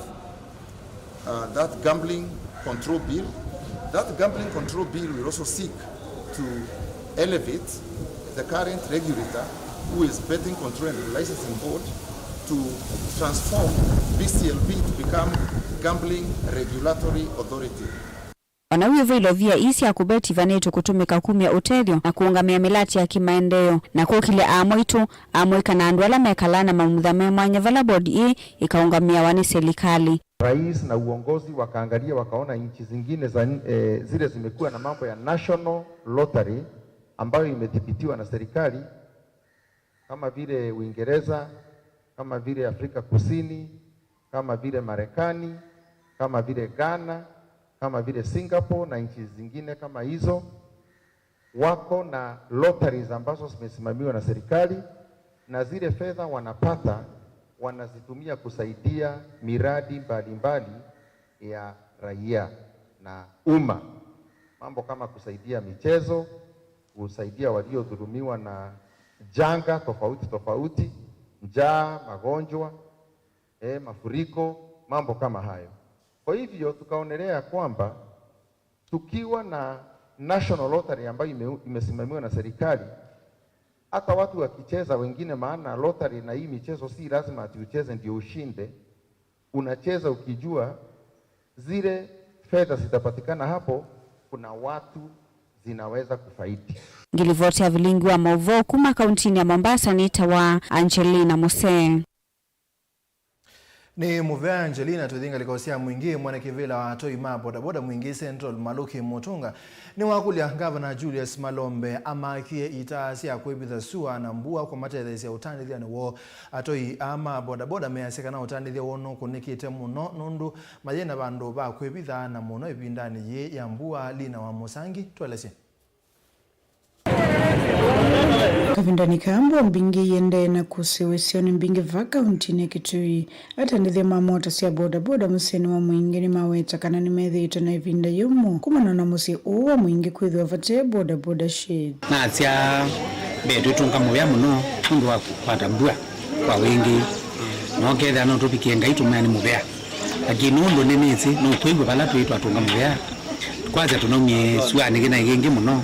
that gambling control bill. That gambling control bill will also seek to elevate the current regulator, who is Betting Control and Licensing Board, to transform BCLB to become Gambling Regulatory Authority. Wanawivu ilovia isi ya kubeti vanetu kutumika kumia utedio na kuungamia milati ya kimaendeo na kukile amoitu amoika na anduala mekalana mamudhame mwanya vala bodi ikaungamia wani serikali. Rais na uongozi wakaangalia wakaona nchi zingine zile zimekuwa na mambo ya National Lottery ambayo imethibitiwa na serikali kama vile Uingereza, kama vile Afrika Kusini, kama vile Marekani, kama vile Ghana, kama vile Singapore na nchi zingine kama hizo, wako na lotteries ambazo zimesimamiwa na serikali, na zile fedha wanapata wanazitumia kusaidia miradi mbalimbali ya raia na umma. Mambo kama kusaidia michezo, kusaidia waliodhulumiwa na janga tofauti, njaa, magonjwa, mafuriko, mambo kama hayo. Kwa hivyo tukaonelea kwamba tukiwa na National Lottery ambayo imesimamiwa na serikali, hata watu wakicheza wengine, maana lottery na hii michezo si lazima ati ucheze ndio ushinde. Unacheza ukijua zile fedha zitapatikana hapo, kuna watu zinaweza kufaidi. Ngilivoti ya Vilingi wa Mauvoo kuma kauntini ya Mombasa ni tawa Angelina Mose. Ni Muvea Angelina tudhinga likosia mwingi mwana kivila wa Toi Ma bodaboda mwingi Central Maluki Mutunga ni wakulia Governor Julius Malombe amakie itasi ya kuibitha sua na mbua kwa matethesi ya utanithia ni wo Atoi ama bodaboda measeka na utanithia wono kunikite muno nundu majena bandu ba kuibitha na muno ibindani ye ya mbua Lina wa Musangi tueleze. Kavindani kambo mbingi yende na kusiwesioni mbingi vaka untine kitui atandithia mamota siya boda boda museni wa mwingi ni maweta kana ni methi ito na ivinda yomo kumana na musi uwa mwingi kuidhu wafate boda boda shade na atia bedu tunga mwea muno tundu wa kupata mbua kwa wingi noketha no tupikie ngaitu mwea ni mwea lakini undo nemezi no kuigwe pala tuitu atunga mwea kwaza tunomie suani gina igengi muno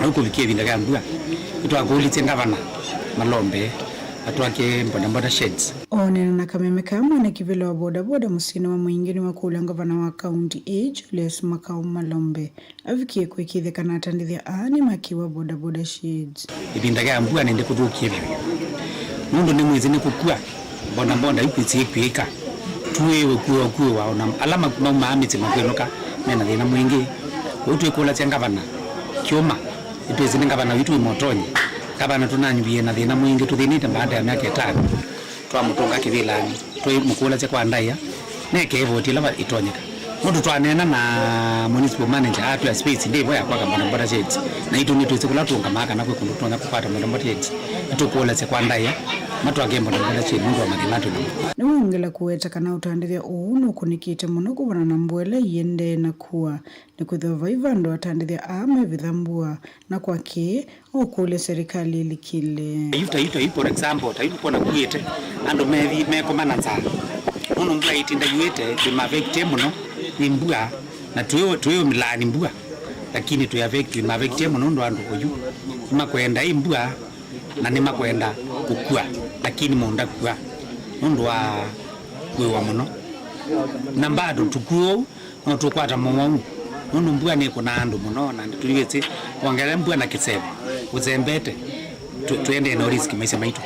huko vikie vinda gambua itwakuli tengavana Malombe atwake boda sheds onena na kameme kamwe na kivilo wa boda boda musini wa mwingine wa kula ngavana wa county Julius Makao Malombe avikie kuikithe kana atandithia ani makiwa boda boda sheds ibinda gambua nende kuthukie vyo mundu ni mwizi ni kukua boda ikwiti kwika tuwewe kuwa waona alama maamiti makwenuka mena thina mwingi utwe kula tengavana kioma ipezi ngavana witu imotonyi kabana tunanyubie na thina mwingi tuthinite baada ya miaka 5 twa mutunga kivilani twa mukula cha kwa ndaya neke voti lava itonyeka Mundu twanena na municipal manager atu ya space ndivyo ya kwa bodaboda jet na itu ni tusikula tunga maka na kwekundu tuna kupata bodaboda jet itukola se kwa ndaya matu agembo bodaboda jet mundu wa magelatu ni wongela kuweta kana utandithia uunu kunikite muno kubona na mbwele yende na kuwa ni kuthova ivando atandithia ame vidhambua na kwa ki okule serikali likile yuta for example ta yuko na kuite ando mevi mekomana tsa uno mbwa itinda yuite de mavekte muno ni mbua na tuyo milani mbua lakini tuyavekti mavekte muno ndo ando oyu makwenda imbua na ni makwenda kukua lakini monda kukua ndo wa kwewa muno na bado tukuo no tukwata Mauvoo ndo mbua ni kuna ando muno na tuliwetse kuangalia mbua na kisebe uzembete tuende no risk maisha maitu.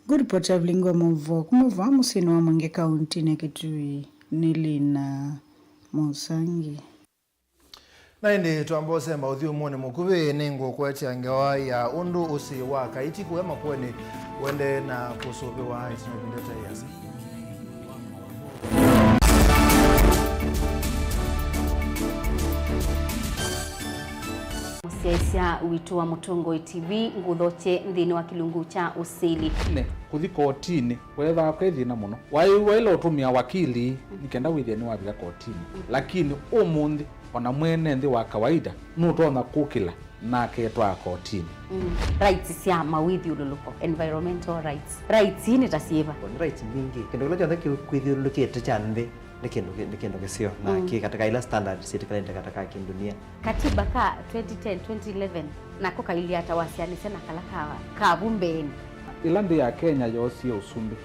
Good report ya Vilingi wa Mauvoo kumova musini wa Mwenge County na Kitui Nilina Musangi. Na indi tuambose maudhi umone mukuwe nengo kwa changawa ya undu usi wa kaiti kuwema kweni wende na kusubi wa haisi na bindeta yasi. Siaisia wito wa Mutongo TV nguthoche nthini wa kilungu cha usili ne kuthi kotini wetha kwethina muno wailo utumia wakili nikenda withia ni wabira kotini lakini umundi ona mwene nthi wa kawaida nutona kukila na ketwa kotini rights cia mawithiuluko environmental rights ni tasiva rights mingi kendo kila jonde kwithiulukite cha nthi ni kendo kisio na ki katika ila standard serikali katika kindunia katiba ka 2010 2011 nako kaili atawasiani sana kala ka bumbeni ilandi ya Kenya yosio usumbi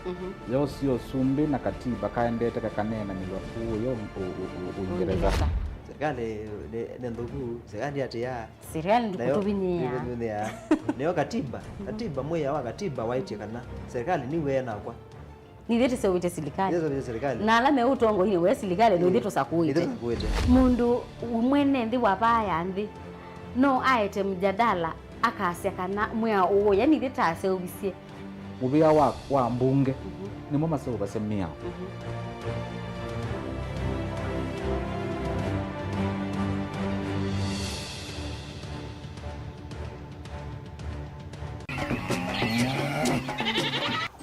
yosio usumbi na katiba kaendete kakanena milwa yo Uingereza serikali ne ndugu serikali ati ya serikali ndukutubinia neo katiba moya wa katiba waiti kana serikali ni wena kwa ni dhiti se wite serikali na alame utongo hini we serikali ni dhito sakuite mundu mwene nthi wabaya nthi no aete mjadala akasya kana mwea uwo yani dhita ase ubisie mubia wa mbunge ni mama se ubasemia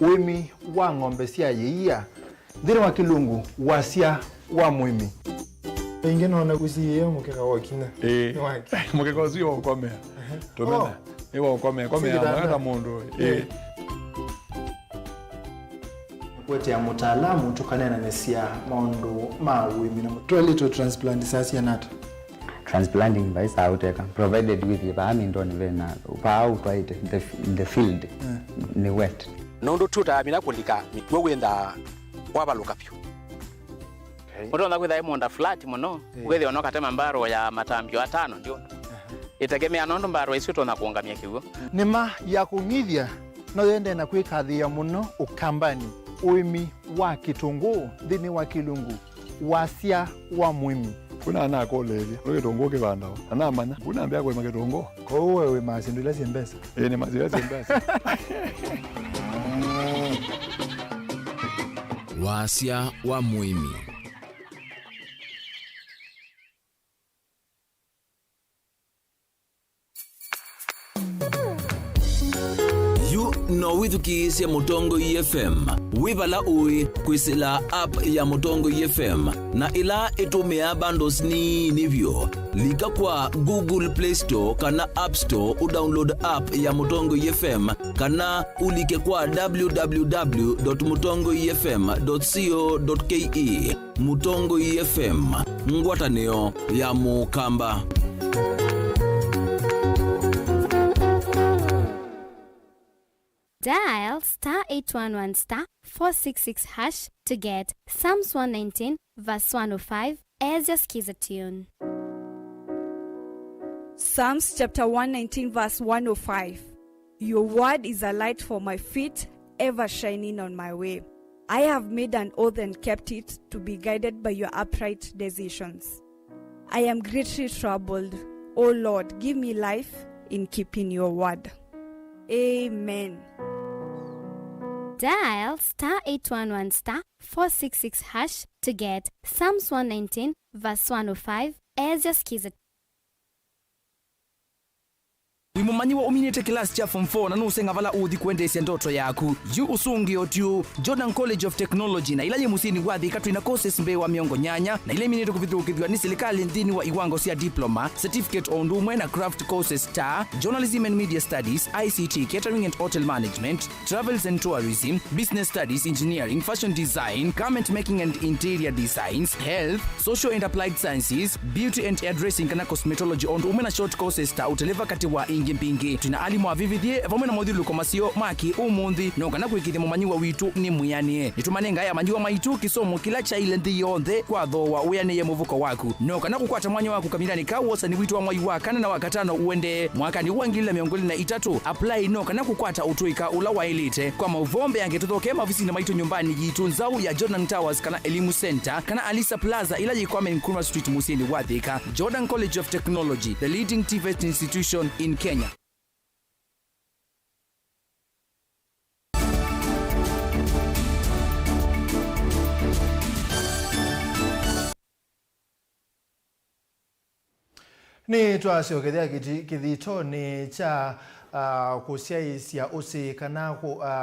Wimi wa ng'ombe cia yeia thiri wa kilungu wasia wa mwimi ingi nona guciye mukeka wakina mukeka ucio ukomea tumena iwo ukomea mwana mundu kwete ya mutaalamu tukanena nesia maundu ma wimi na mutolito transplant sasa nata transplanting by sauteka provided with ibami ndoni vena upau twaite the field ni wet nondo tutamina kulika mitwe wenda wabaluka pyo Mutonda kwitha imonda flat muno wethi onoka tema mbaro ya matambio atano ndio itegemea nondo mbaro icio tona kuongamia kiugo nima ya kungithia no yende na kwikathia muno ukambani uimi wa kitunguu thini wa kilungu wasia wa mwimi kuna ana koleli lo kitungu kibanda ana manya kuna ambia kwa kitungu ko wewe masindula simbesa ni mazira simbesa wasia wa mwimi no withukiisya Mutongo FM wibala ui kwisila app ya Mutongo FM na ila itumia bundles ni nivyo lika kwa Google Play Store kana App Store udownload app ya Mutongo FM kana ulike kwa www.mutongofm.co.ke Mutongo FM ngwatanio ya mukamba. Dial *811*466# to get Psalms 119 verse 105 as your skiza tune. Psalms chapter 119 verse 105. Your word is a light for my feet, ever shining on my way. I have made an oath and kept it, to be guided by your upright decisions. I am greatly troubled. O Lord, give me life in keeping your word. Amen. Dial *811*466# to get Psalms 119 verse 105 as your skiza. Wimumanyiwa uminite kilasi cha form 4 na nusenga vala uthi kuendesya ndoto yaku. Yu usungi otiu Jordan College of Technology na ilaye musini wathi katwina courses mbewa miongo nyanya na ile minite kuvithukithwa ni serikali nthini wa iwango cia diploma, certificate on ndumwe na craft courses ta journalism and media studies, ICT, catering and hotel management, travels and tourism, business studies, engineering, fashion design, garment making and interior designs, health, social and applied sciences, beauty and hairdressing kana cosmetology on ndumwe na short courses ta uteleva kati wa mpingi. Tuna alimu avivithie vamwe na modhilu komasio maki umundi nongana kwikithia mumanyiwa witu ni muyanie. Nitumanenga ya manyiwa maitu kisomo kila cha ile nthi yonthe kwa thowa uyanie muvuko waku. Nongana kukwata mwanya waku kamilani ka wosani witu wa mwai wa kana na wakatano uende mwakani uangilila miongoli na itatu. Apply nongana kukwata utuika ula wa elite. Kwa mauvombe yange tuthoke mavisi na maitu nyumbani jitu nzau ya Jordan Towers kana Elimu Center kana Alisa Plaza ila jikwame Nkrumah Street Musini Wathika. Jordan College of Technology, the leading TVET institution in Kenya. Ni twasiokethia kithitoni cha kusiaisia usi kana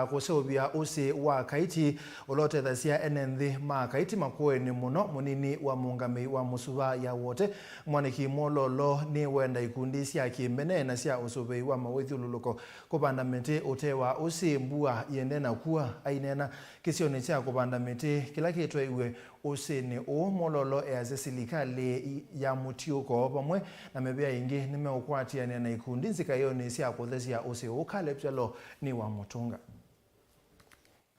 kuseuvia usi wa kaiti ulotethasya enenthi ma kaiti makueni muno munini wa muungami wa musuva ya wote mwaniki mololo ni wenda ikundi cia kimene na cia usuvei wa mawithululuko kupanda miti utewa usi mbua yende na kuwa ainena kisioni cha kupanda miti kila kitwe iwe usini mololo eaze silikali ya mutiuko pamwe na mebea ingi nimeukwati na ikundi nzikayoni cia kuthesia usi ukale pjalo ni wa mutunga.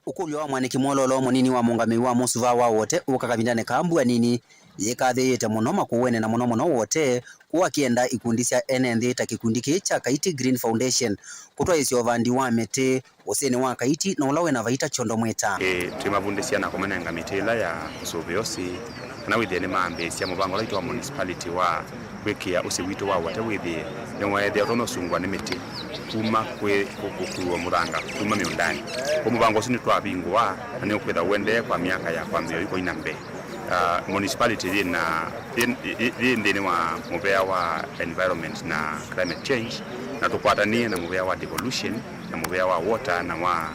Ukulyo wa mwaniki mololo munini wa muungami wa musuva wa wote ukakavindane kambua nini yekathiyite muno makuwene na muno wote kuwa kienda ikundi cia enenthi ta kikundi cha Kaiti Green Foundation kutwa isio vandi wa mete usene wa Kaiti na ulawe na vaita chondo mweta twimavundisia na kumenenga mitila ya usuviosi na withene mambe cia mubango laitwa municipality wa wikia usi witu wa wote withie nyongwethe rono sungwa ni miti kuma kwe kukuwa muranga kuma miundani umubango sini twabingwa na ni ukwetha wende kwa miaka ya kwambio iko inambe municipality ndini wa muvea wa environment na climate change na tukwatanie na muvea wa devolution na muvea wa water na wa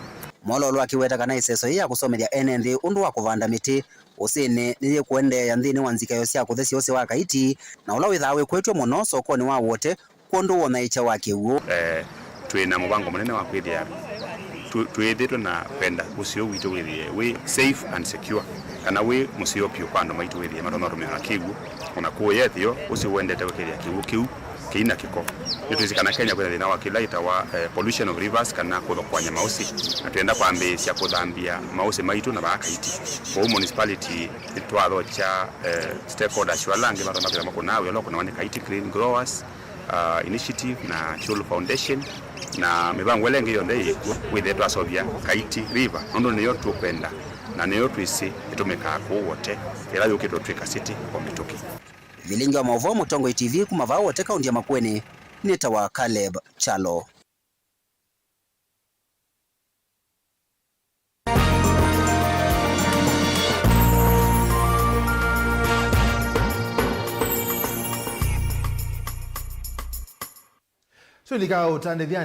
mololo akiweta kana iseso ya kusomethia enenthi undu wa kuvanda miti usine niye kuendea nthini wa nzikayo cia kuthesia usi wa Kaiti na ula withawe kwetwe muno sokoni wa wote kundu wona icha wake uo twina mubango munene wa kwithia twithitwe na penda usio witu withie we safe and secure kana we musio pio kwando maitu withie marono rumira kigu ona kuoyethio usio wendete wikiria kigu kiina kiko nituzikana Kenya kwenda thina wa kilaita wa pollution of rivers kana kuthokanya mausi na twenda kwambia kuthambia mausi maitu na Kaiti kwa municipality itwatho cha stakeholders walangi marona kwa makonawe loko na Kaiti Clean Growers initiative na Chulu Foundation na mibango lengi yonde with the asovia Kaiti river ndo niyo tukwenda na niyo twisi itumeka ko wote ila yukito twika city kwa mituki. Vilingi wa Mauvoo Mutongo TV kumavao wote kaunti ya Makueni neta wa Caleb Chalo. Sulika utandithia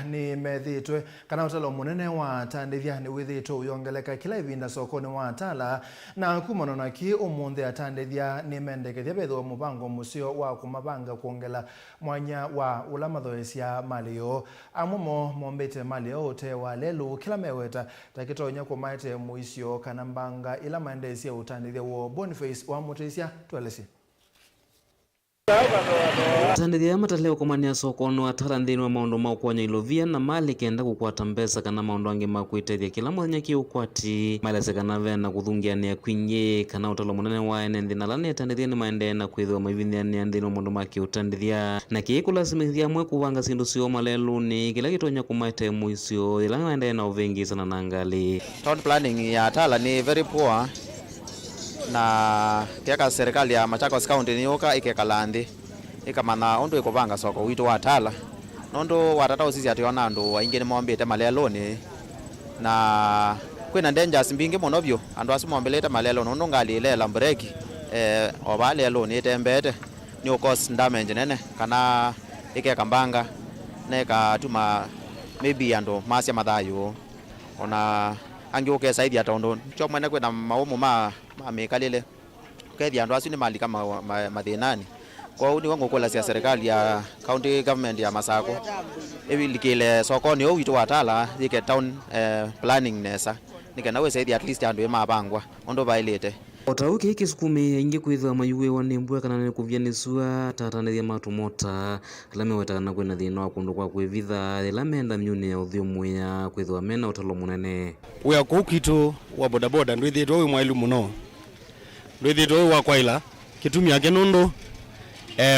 ni methitwe kana utalo munene wa atandithia ni withitwe uyongeleka kila ivinda sokoni wa atala na kumana na ki umunthe atandithia ni mendekethia betho mubango musio wa kumabanga kuongela mwanya wa ulamathoesia malio amumo mombete malio ute wa lelu kila meweta takitonya kumaite muisio kana mbanga ila maendesia utandithia wo Boniface wa mutesia twelesi. Atandithia mataleo kumania sokono atara nthini wa maundu ma ukwanya ilovia na mali kenda kukwata mbesa kana maundu angi ma kuitethia kila muthenya ki ukwati malese kana vena kuthungiania kwingi kana utalo munene wa enenthi na lani atandithia ni maende na kwithwa mavithiania nthini wa maundu ma kiutandithia na kikulasimiithia mwe kuvanga sindu sio malelu ni kila kitonya kumaite muisio ila maende na uvingi sana na ngali. Town planning ya Atala ni very poor na kiaka serikali ya Machakos County ni yoka ikekalandi ikamana ondo ikuvanga soko witu wa Atala nondo watata usisi ationa ndo waingi ni mombete malelo ni na kwina dangers mbingi muno byo andu asimombelete malelo nondo ngalilela mbreki obalelo ni tembete ni cause damage nene kana ike kambanga neka tuma maybe ando masya mathayo ona angioke saidi atondo chomwene kwina maumo ma mekalile kethi andu asu ni malika mathinani kwa uni wangu kola cia serikali ya county government ya Masako ebilikile sokoni o witu watala yike town planning nesa nikana we saidi at least andu emabangwa ondo bailete otauki ikisukumi ingi kwithwa mayuwe wanembwe kana ne kuvyanisua tatanithia matumota lame wetakana kwina thina wa kundu kwa kwivitha lamenda myune ya uthiumwe ya kwithwa mena utalo munene uya kukitu wa bodaboda ndwithitwo wi mwailu muno ndwithitwo wa kwaila kitumi yake nundu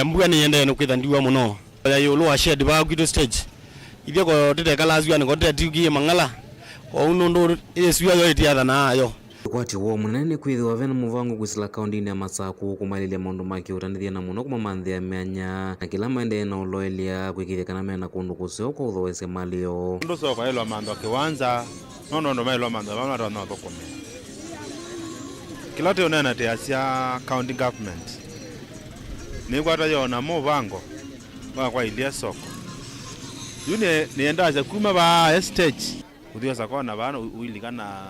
mbuga ni yende no kwitha ndiwa muno ya yulu wa shed ba kwitu stage ithia ko tete kala azwa ni ko tete tiugie mangala kwa unundu ile suya yo itiatha nayo kwati wo munene kwithwa vena muvango kwisila kaunti ya Masako kumalilia maundu make utanithia na muno kumamanthia meanya na kila maende na uloelia kwikithia kana mena kundu kusio kwa uthowese malio ndo so kwa ilo mando kiwanza ndo mailo mando bana ndo no kokome kilote unena te asia county government ni kwata yona muvango kwa ilia soko yune nienda za kuma ba stage uthio sakona bana uilikana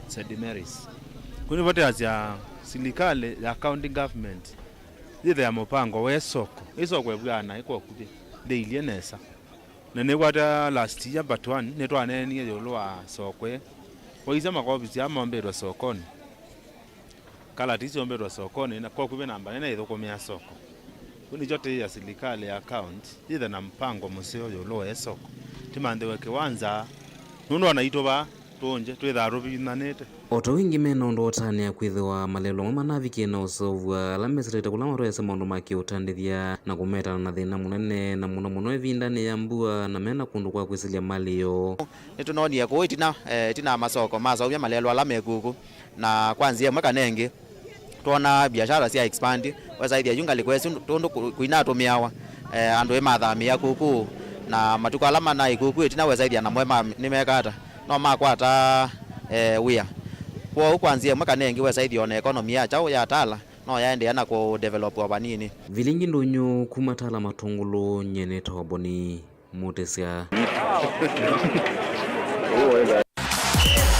St. Mary's kuni vote asia serikali ya county government yithe ya mupango we soko isoko ebwana iko kuthi ndeile nesa nene kwata last year but one netwane ni yolwa sokwe oiza makobisi ya mombero sokoni kala tizo mombero sokoni na kwa kuve namba nene ithokomea soko kuni jote ya serikali ya account yithe na mpango museo yolwa esoko timande weke wanza nuno anaitoba tonje twitharubi nanete oto wingi mena ondo otania kwithwa malelo mamanavikie na usovwa lamesirete kula marwese maundu make utandithia na kumetana na thina munene na muno evindani ya mbua na mena kundu kwa kwisilia malio nitunonia ko tina masoko masovya malelo alamekuku na kwanzia mwaka nengi tuona biashara cia expand wasaithia yungali kwesi tundu kuinatumiawa andu emathamia kuku na matuko alama na ikuku tina wasaithia na MUEMA nimekata no makwata wia kwa kwanzia mwaka nengi wasaithia na economy ya chao ya tala no yaende na ku develop abanini Vilingi ndonyo kumatala matungulu nyene toboni mutesia